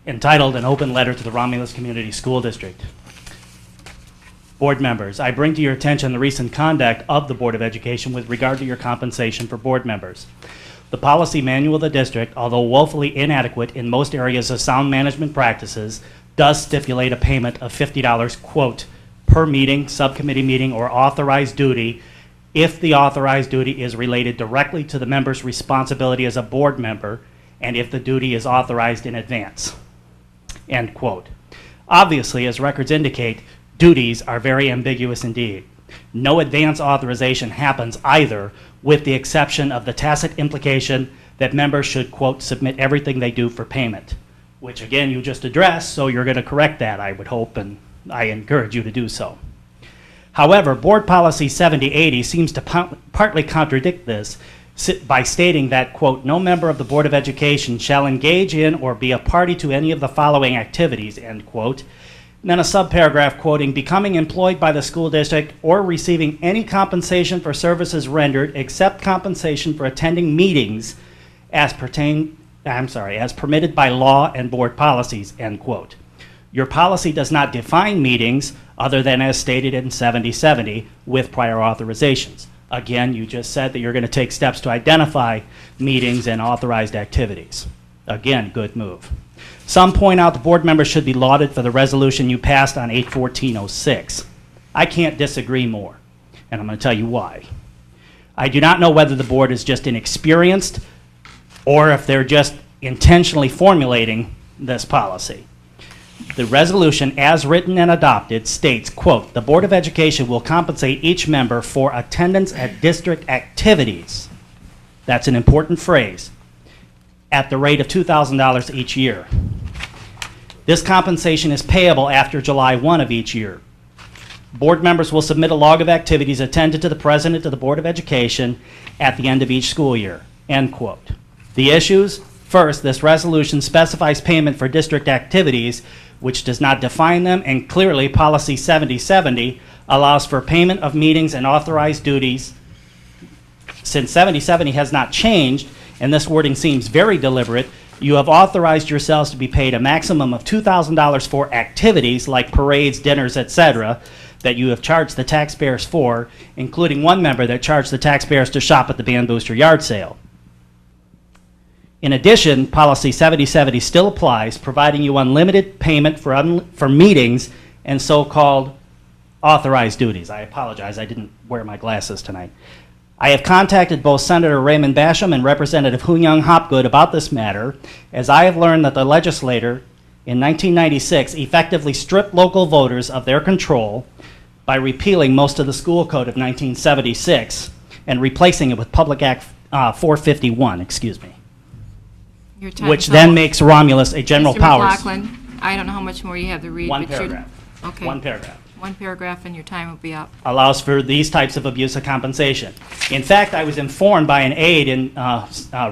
entitled An Open Letter to the Romulus Community School District. Board members, I bring to your attention the recent conduct of the Board of Education with regard to your compensation for board members. The policy manual of the district, although woefully inadequate in most areas of sound management practices, does stipulate a payment of $50, quote, per meeting, subcommittee meeting, or authorized duty if the authorized duty is related directly to the member's responsibility as a board member and if the duty is authorized in advance, end quote. Obviously, as records indicate, duties are very ambiguous indeed. No advance authorization happens either, with the exception of the tacit implication that members should, quote, submit everything they do for payment, which again you just addressed, so you're going to correct that, I would hope, and I encourage you to do so. However, Board Policy 7080 seems to partly contradict this by stating that, quote, no member of the Board of Education shall engage in or be a party to any of the following activities, end quote, then a subparagraph quoting, becoming employed by the school district or receiving any compensation for services rendered except compensation for attending meetings as permitted by law and board policies, end quote. Your policy does not define meetings other than as stated in 7070 with prior authorizations. Again, you just said that you're going to take steps to identify meetings and authorized activities. Again, good move. Some point out the board members should be lauded for the resolution you passed on 8/14/06. I can't disagree more, and I'm going to tell you why. I do not know whether the board is just inexperienced or if they're just intentionally formulating this policy. The resolution, as written and adopted, states, quote, the Board of Education will compensate each member for attendance at district activities. That's an important phrase. At the rate of $2,000 each year. This compensation is payable after July 1 of each year. Board members will submit a log of activities attended to the President of the Board of Education at the end of each school year, end quote. The issues, first, this resolution specifies payment for district activities, which does not define them, and clearly Policy 7070 allows for payment of meetings and authorized duties. Since 7070 has not changed, and this wording seems very deliberate, you have authorized yourselves to be paid a maximum of $2,000 for activities like parades, dinners, etc., that you have charged the taxpayers for, including one member that charged the taxpayers to shop at the Band Booster yard sale. In addition, Policy 7070 still applies, providing you unlimited payment for meetings and so-called authorized duties. I apologize, I didn't wear my glasses tonight. I have contacted both Senator Raymond Basham and Representative Hoon-Young Hopgood about this matter, as I have learned that the legislator in 1996 effectively stripped local voters of their control by repealing most of the school code of 1976 and replacing it with Public Act 451, excuse me, Your time which is then up. makes Romulus a general Mr. powers. McLaughlin, I don't know how much more you have to read. One but you're- paragraph. Okay. One paragraph. One paragraph and your time will be up. Allows for these types of abuse of compensation. In fact, I was informed by an aide in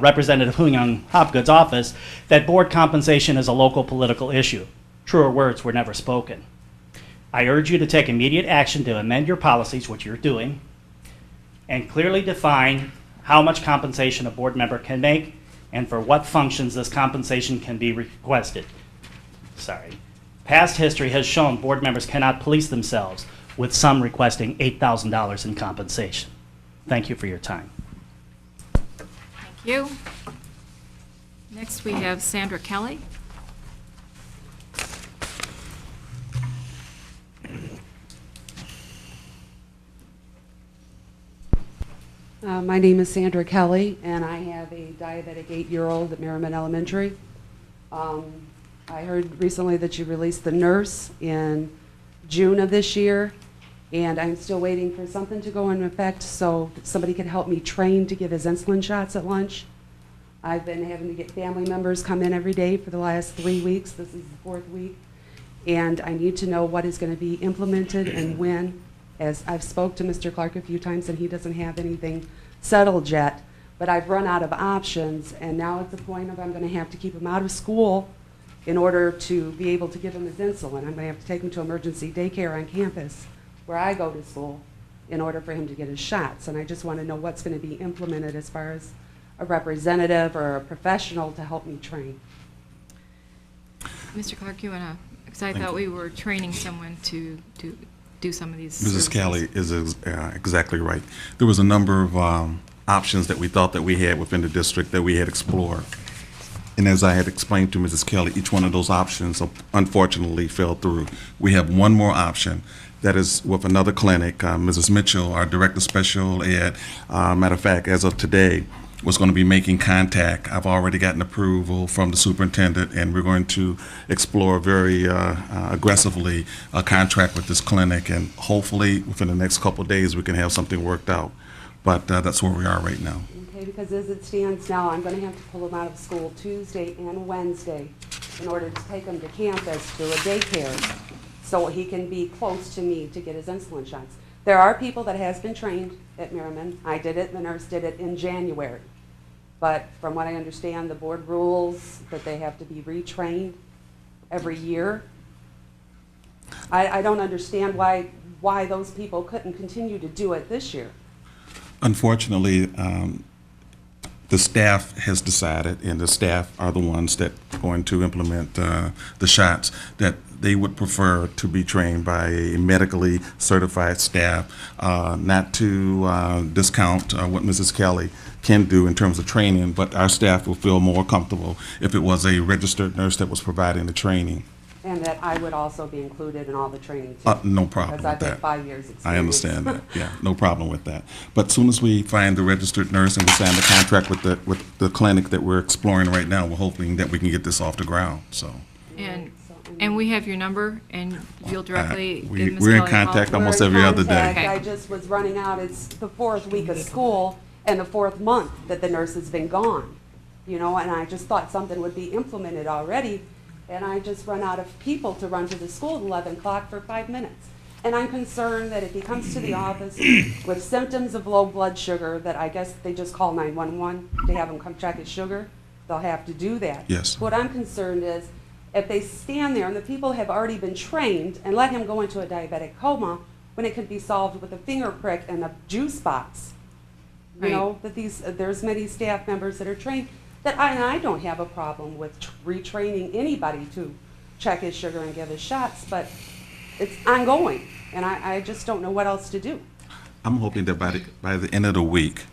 Representative Hoon-Young Hopgood's office that board compensation is a local political issue. Truer words were never spoken. I urge you to take immediate action to amend your policies, which you're doing, and clearly define how much compensation a board member can make and for what functions this compensation can be requested. Sorry. Past history has shown board members cannot police themselves, with some requesting $8,000 in compensation. Thank you for your time. Thank you. Next, we have Sandra Kelly. My name is Sandra Kelly, and I have a diabetic 8-year-old at Merriman Elementary. I heard recently that you released the nurse in June of this year, and I'm still waiting for something to go into effect so that somebody can help me train to give his insulin shots at lunch. I've been having to get family members come in every day for the last 3 weeks. This is the 4th week. And I need to know what is going to be implemented and when. As I've spoke to Mr. Clark a few times, and he doesn't have anything settled yet. But I've run out of options, and now at the point of I'm going to have to keep him out of school in order to be able to give him his insulin. I'm going to have to take him to emergency daycare on campus where I go to school in order for him to get his shots. And I just want to know what's going to be implemented as far as a representative or a professional to help me train. Mr. Clark, you want to, because I thought we were training someone to do some of these Mrs. services. Kelly is exactly right. There was a number of options that we thought that we had within the district that we had explored. And as I had explained to Mrs. Kelly, each one of those options unfortunately fell through. We have one more option that is with another clinic. Mrs. Mitchell, our Director of Special Ed, matter of fact, as of today, was going to be making contact. I've already gotten approval from the superintendent, and we're going to explore very aggressively a contract with this clinic, and hopefully within the next couple of days we can have something worked out. But that's where we are right now. Okay, because as it stands now, I'm going to have to pull him out of school Tuesday and Wednesday in order to take him to campus to a daycare so he can be close to me to get his insulin shots. There are people that has been trained at Merriman. I did it, the nurse did it in January. But from what I understand, the board rules that they have to be retrained every year. I don't understand why those people couldn't continue to do it this year. Unfortunately, the staff has decided, and the staff are the ones that are going to implement the shots, that they would prefer to be trained by a medically certified staff, not to discount what Mrs. Kelly can do in terms of training, but our staff will feel more comfortable if it was a registered nurse that was providing the training. And that I would also be included in all the training too. No problem Because with I've that. had 5 years experience. I understand that, yeah, no problem with that. But as soon as we find the registered nurse and we sign the contract with the clinic that we're exploring right now, we're hoping that we can get this off the ground, so. And we have your number, and you'll directly give Ms. We're in Kelly a call? contact almost every other day. Okay. I just was running out, it's the 4th week of school and the 4th month that the nurse has been gone, you know, and I just thought something would be implemented already, and I just run out of people to run to the school at 11 o'clock for 5 minutes. And I'm concerned that if he comes to the office with symptoms of low blood sugar, that I guess they just call 911 to have him come check his sugar, they'll have to do that. Yes. What I'm concerned is, if they stand there and the people have already been trained and let him go into a diabetic coma, when it could be solved with a finger prick and a juice box. You know, that there's many staff members that are trained, and I don't have a problem with retraining anybody to check his sugar and give his shots, but it's ongoing, and I just don't know what else to do. I'm hoping that by the end of the week,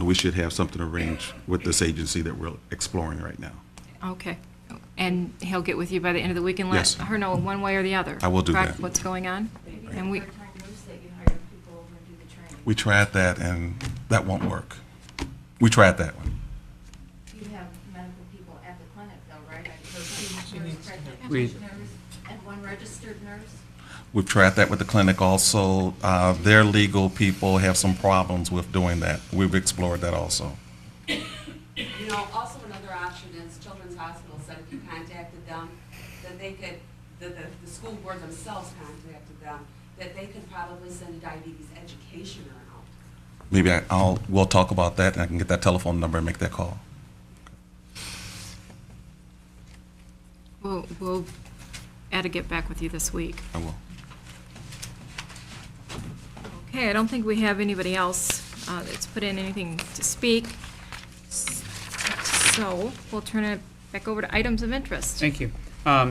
we should have something arranged with this agency that we're exploring right now. Okay. And he'll get with you by the end of the week and let Yes. her know one way or the other? I will do correct, that. What's going on? And We tried that, and that won't work. We tried that one. You have medical people at the clinic though, right? I heard 2 nurse We- practitioners and 1 registered nurse. We've tried that with the clinic also. Their legal people have some problems with doing that. We've explored that also. You know, also another option is Children's Hospital said if you contacted them, that they could, the school board themselves contacted them, that they could probably send a diabetes educationer out. Maybe we'll talk about that, and I can get that telephone number and make that call. We'll add to get back with you this week. I will. Okay, I don't think we have anybody else that's put in anything to speak. So we'll turn it back over to items of interest. Thank you.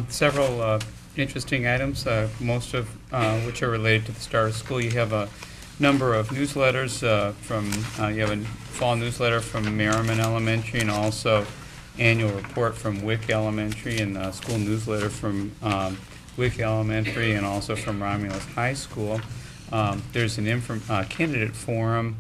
Several interesting items, most of which are related to the start of school. You have a number of newsletters you have a fall newsletter from Merriman Elementary, and also annual report from Wick Elementary, and a school newsletter from Wick Elementary, and also from Romulus High School. There's an candidate forum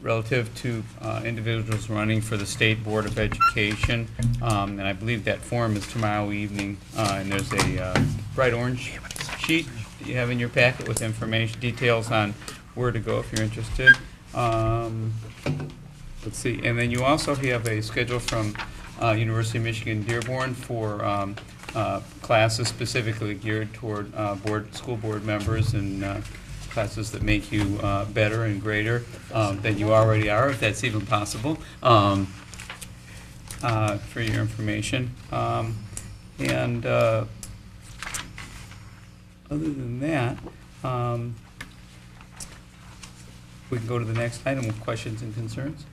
relative to individuals running for the State Board of Education, and I believe that forum is tomorrow evening, and there's a bright orange sheet that you have in your packet with information, details on where to go if you're interested. Let's see, and then you also have a schedule from University of Michigan Dearborn for classes specifically geared toward school board members, and classes that make you better and greater than you already are, if that's even possible, for your information. And other than that, we can go to the next item with questions and concerns.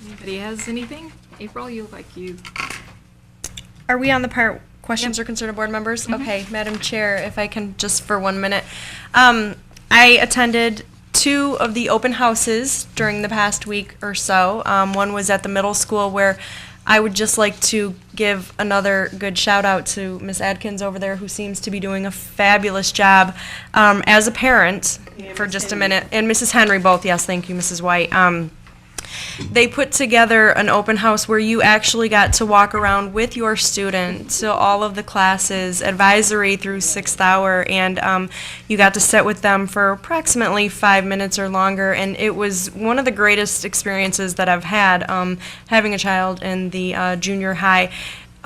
Anybody has anything? April, you look like you. Are we on the part, questions or concern of board members? Okay, Madam Chair, if I can just for 1 minute. I attended 2 of the open houses during the past week or so. One was at the middle school, where I would just like to give another good shout out to Miss Adkins over there, who seems to be doing a fabulous job as a parent, for just a minute, and Mrs. Henry both, yes, thank you, Mrs. White. They put together an open house where you actually got to walk around with your student to all of the classes, advisory through 6th hour, and you got to sit with them for approximately 5 minutes or longer, and it was one of the greatest experiences that I've had having a child in the junior high.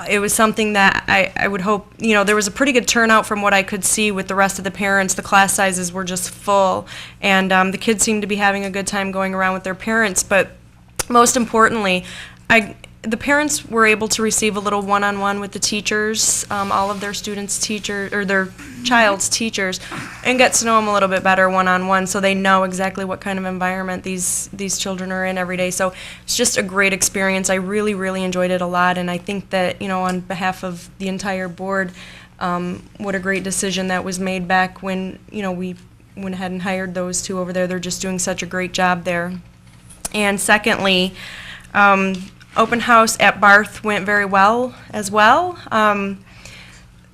It was something that I would hope, there was a pretty good turnout from what I could see with the rest of the parents. The class sizes were just full, and the kids seemed to be having a good time going around with their parents. But most importantly, the parents were able to receive a little one-on-one with the teachers, all of their students' teacher, or their child's teachers, and get to know them a little bit better one-on-one, so they know exactly what kind of environment these children are in every day. So it's just a great experience. I really, really enjoyed it a lot, and I think that, on behalf of the entire board, what a great decision that was made back when, we went ahead and hired those two over there. They're just doing such a great job there. And secondly, open house at Barth went very well as well. A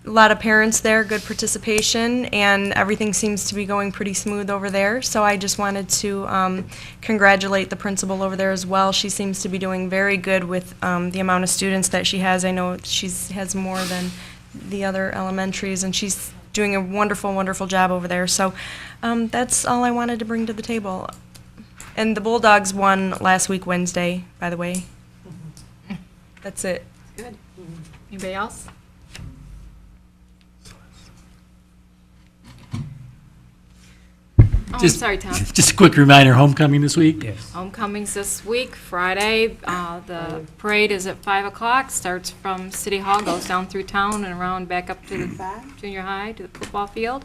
lot of parents there, good participation, and everything seems to be going pretty smooth over there. So I just wanted to congratulate the principal over there as well. She seems to be doing very good with the amount of students that she has. I know she has more than the other elementaries, and she's doing a wonderful, wonderful job over there. So that's all I wanted to bring to the table. And the Bulldogs won last week Wednesday, by the way. That's it. Good. Anybody else? Oh, I'm sorry, Tom. Just a quick reminder, homecoming this week? Yes. Homecoming's this week, Friday. The parade is at 5 o'clock, starts from City Hall, goes down through town and around back up to the junior high, to the football field.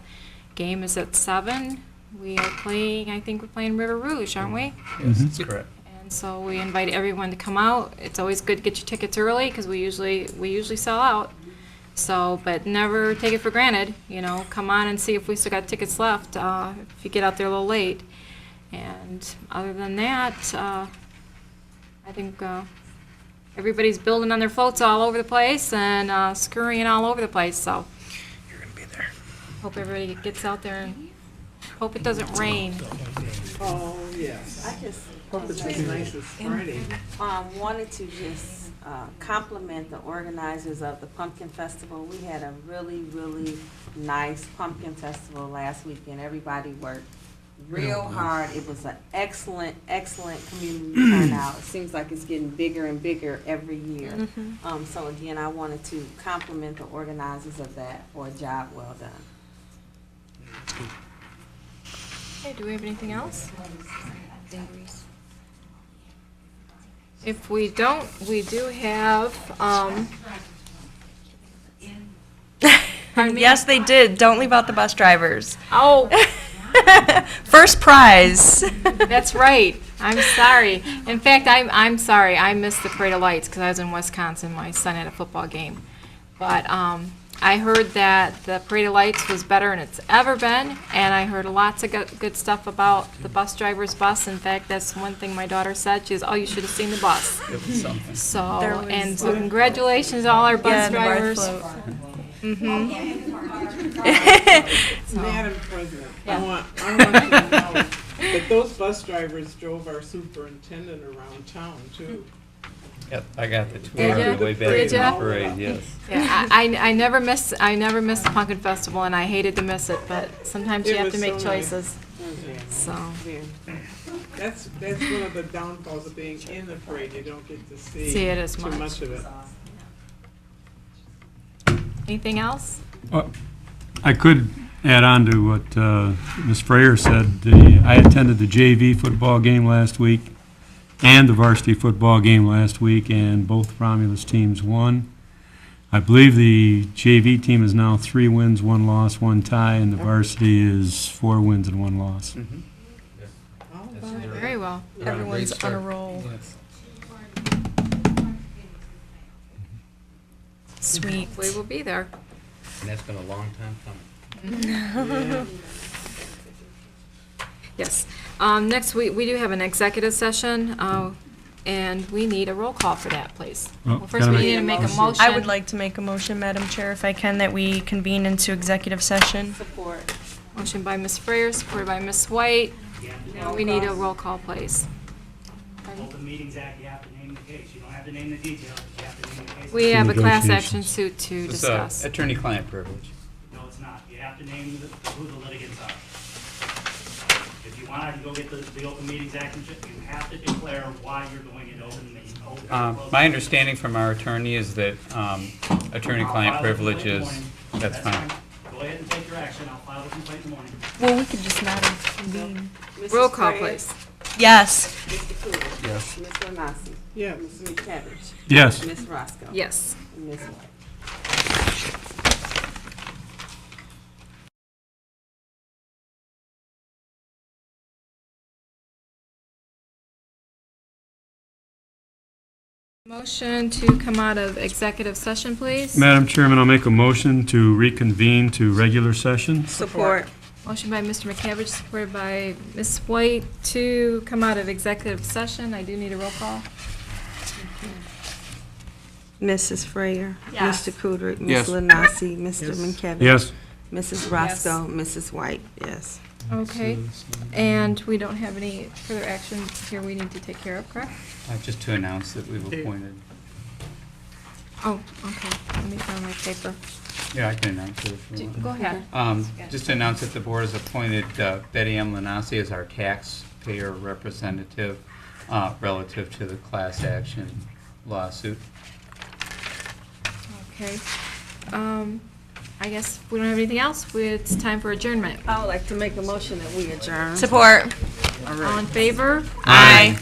Game is at 7. We are playing, I think we're playing River Rouge, aren't we? Yes, that's correct. And so we invite everyone to come out. It's always good to get your tickets early, because we usually sell out. So, but never take it for granted, come on and see if we still got tickets left, if you get out there a little late. And other than that, I think everybody's building on their floats all over the place and scurrying all over the place, so. You're gonna be there. Hope everybody gets out there and hope it doesn't rain. Oh, yes. I just Hope it's as nice as Friday. wanted to just compliment the organizers of the Pumpkin Festival. We had a really, really nice Pumpkin Festival last weekend. Everybody worked real hard. It was an excellent, excellent community turnout. It seems like it's getting bigger and bigger every year. So again, I wanted to compliment the organizers of that for a job well done. Okay, do we have anything else? If we don't, we do have, Yes, they did. Don't leave out the bus drivers. Oh, First prize. that's right. I'm sorry. In fact, I'm sorry. I missed the Parade of Lights because I was in Wisconsin. My son had a football game. But I heard that the Parade of Lights was better than it's ever been, and I heard lots of good stuff about the bus driver's bus. In fact, that's one thing my daughter said. She was, "Oh, you should have seen the bus." It was something. So congratulations to all our bus drivers. Madam President, I want you to know that those bus drivers drove our superintendent around town, too. Yep, I got the tour Did ya? on the way back Did from ya? the parade, yes. Yeah, I never miss the Pumpkin Festival, and I hated to miss it, but sometimes you It have was to make so nice. choices. So, That's one of the downfalls of being in the parade. You don't get to see it as too much. much of it. anything else? I could add on to what Ms. Freyer said. I attended the JV football game last week and the varsity football game last week, and both Romulus teams won. I believe the JV team is now 3 wins, 1 loss, 1 tie, and the varsity is 4 wins and 1 loss. Very well. Everyone's on a roll. Yes. Sweet. We will be there. And that's been a long time coming. Yes. Next, we do have an executive session, and we need a roll call for that, please. Oh, Well, first, we gotta need to make a motion. I would like to make a motion, Madam Chair, if I can, that we convene into executive session. Support. Motion by Ms. Freyer, supported by Ms. White. Now we need a roll call, please. Open Meetings Act, you have to name the case. You don't have to name the details, you have to name the case. We have a class Negotiations. action suit to It's discuss. attorney-client privilege. No, it's not. You have to name who the litigants are. If you want, I can go get the Open Meetings Act, and you have to declare why you're going into open meetings. My understanding from our attorney is that attorney-client privilege is, that's fine. Go ahead and take your action. I'll file the complaint in the morning. Well, we could just not convene. Roll call, please. Yes. Mr. Cooley. Yes. Ms. Lanasi. Yes. Ms. McCavish. Yes. Ms. Roscoe. Yes. And Ms. White. Motion to come out of executive session, please. Madam Chairman, I'll make a motion to reconvene to regular session. Support. Motion by Mr. McCavish, supported by Ms. White, to come out of executive session. I do need a roll call. Mrs. Freyer. Yes. Mr. Kudrick. Yes. Ms. Lanasi. Mr. Minkiewicz. Yes. Mrs. Roscoe. Mrs. White. Yes. Okay, and we don't have any further action here we need to take care of, correct? Just to announce that we've appointed, Oh, okay, let me find my paper. yeah, I can announce it if you want. Go ahead. Just to announce that the board has appointed Betty M. Lanasi as our taxpayer representative relative to the class action lawsuit. Okay, I guess if we don't have anything else, it's time for adjournment. I would like to make a motion that we adjourn. Support. All in favor? Aye.